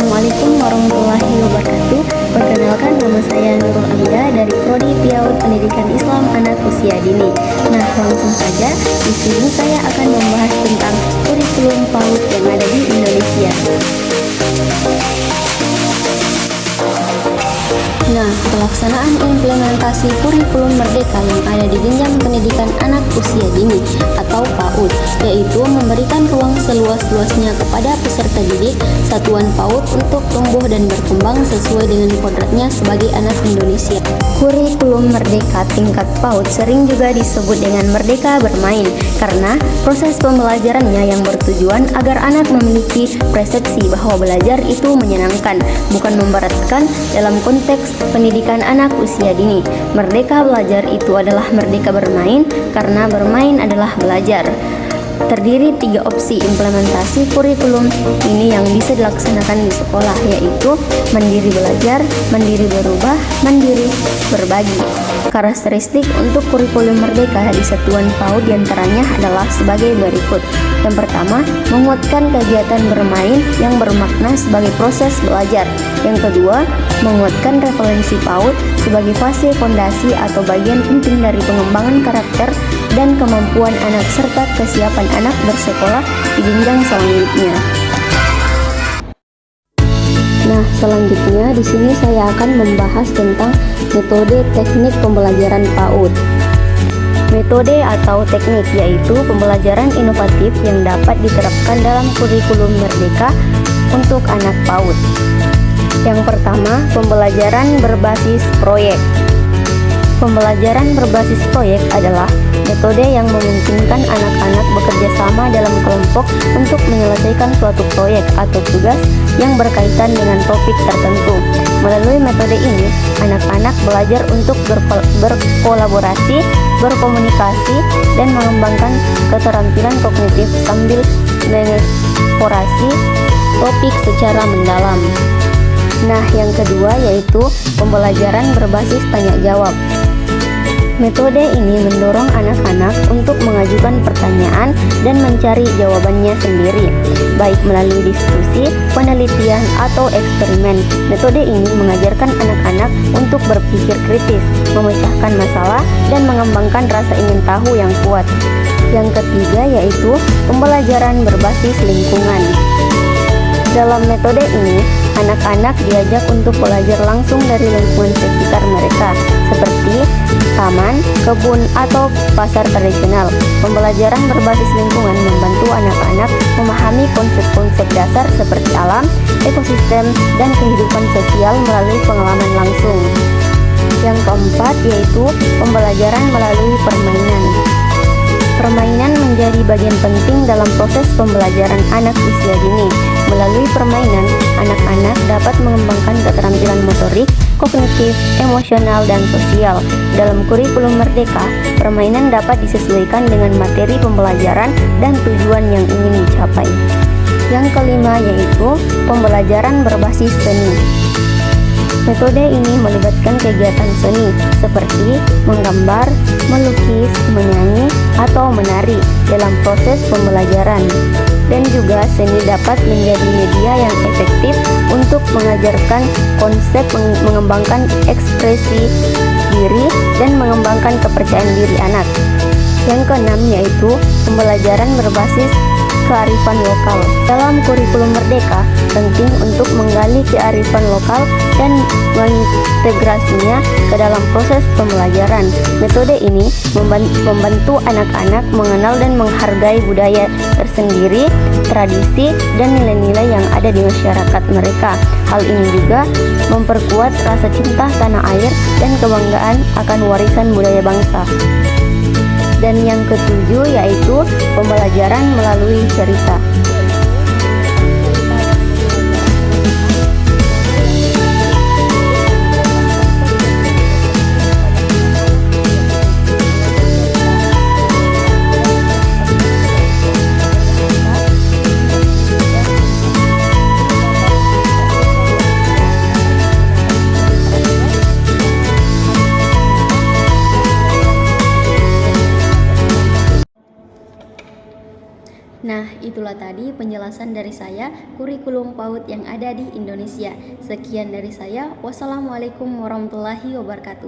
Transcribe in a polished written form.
Assalamualaikum warahmatullahi wabarakatuh. Perkenalkan, nama saya Nurul Amida dari Prodi PIAUD Pendidikan Islam Anak Usia Dini. Nah, langsung saja di sini saya akan membahas tentang kurikulum PAUD yang ada di Indonesia. Nah, pelaksanaan implementasi kurikulum merdeka yang ada di jenjang pendidikan anak usia dini atau PAUD, yaitu memberikan ruang seluas-luasnya kepada peserta didik satuan PAUD untuk tumbuh dan berkembang sesuai dengan kodratnya sebagai anak Indonesia. Kurikulum merdeka tingkat PAUD sering juga disebut dengan merdeka bermain karena proses pembelajarannya yang bertujuan agar anak memiliki persepsi bahwa belajar itu menyenangkan, bukan memberatkan dalam konteks pendidikan anak usia dini. Merdeka belajar itu adalah merdeka bermain karena bermain adalah belajar. Terdiri 3 opsi implementasi kurikulum ini yang bisa dilaksanakan di sekolah, yaitu mandiri belajar, mandiri berubah, mandiri berbagi. Karakteristik untuk kurikulum merdeka di satuan PAUD diantaranya adalah sebagai berikut. Yang pertama, menguatkan kegiatan bermain yang bermakna sebagai proses belajar. Yang kedua, menguatkan referensi PAUD sebagai fase fondasi atau bagian penting dari pengembangan karakter dan kemampuan anak serta kesiapan anak bersekolah di jenjang selanjutnya. Nah, selanjutnya di sini saya akan membahas tentang metode teknik pembelajaran PAUD. Metode atau teknik yaitu pembelajaran inovatif yang dapat diterapkan dalam kurikulum merdeka untuk anak PAUD. Yang pertama, pembelajaran berbasis proyek. Pembelajaran berbasis proyek adalah metode yang memungkinkan anak-anak bekerja sama dalam kelompok untuk menyelesaikan suatu proyek atau tugas yang berkaitan dengan topik tertentu. Melalui metode ini, anak-anak belajar untuk berkolaborasi, berkomunikasi, dan mengembangkan keterampilan kognitif sambil mengeksplorasi topik secara mendalam. Nah, yang kedua yaitu pembelajaran berbasis tanya jawab. Metode ini mendorong anak-anak untuk mengajukan pertanyaan dan mencari jawabannya sendiri, baik melalui diskusi, penelitian, atau eksperimen. Metode ini mengajarkan anak-anak untuk berpikir kritis, memecahkan masalah, dan mengembangkan rasa ingin tahu yang kuat. Yang ketiga yaitu pembelajaran berbasis lingkungan. Dalam metode ini, anak-anak diajak untuk belajar langsung dari lingkungan sekitar mereka, seperti taman, kebun, atau pasar tradisional. Pembelajaran berbasis lingkungan membantu anak-anak memahami konsep-konsep dasar seperti alam, ekosistem, dan kehidupan sosial melalui pengalaman langsung. Yang keempat yaitu pembelajaran melalui permainan. Permainan menjadi bagian penting dalam proses pembelajaran anak usia dini. Melalui permainan, anak-anak dapat mengembangkan keterampilan motorik, kognitif, emosional, dan sosial. Dalam kurikulum merdeka, permainan dapat disesuaikan dengan materi pembelajaran dan tujuan yang ingin dicapai. Yang kelima yaitu pembelajaran berbasis seni. Metode ini melibatkan kegiatan seni seperti menggambar, melukis, menyanyi, atau menari dalam proses pembelajaran. Dan juga seni dapat menjadi media yang efektif untuk mengajarkan konsep, mengembangkan ekspresi diri, dan mengembangkan kepercayaan diri anak. Yang keenam yaitu pembelajaran berbasis kearifan lokal. Dalam kurikulum merdeka, penting untuk menggali kearifan lokal dan mengintegrasinya ke dalam proses pembelajaran. Metode ini membantu anak-anak mengenal dan menghargai budaya tersendiri, tradisi, dan nilai-nilai yang ada di masyarakat mereka. Hal ini juga memperkuat rasa cinta tanah air dan kebanggaan akan warisan budaya bangsa. Dan yang ketujuh yaitu pembelajaran melalui cerita. Nah, itulah pula tadi penjelasan dari saya kurikulum PAUD yang ada di Indonesia. Sekian dari saya. Wassalamualaikum warahmatullahi wabarakatuh.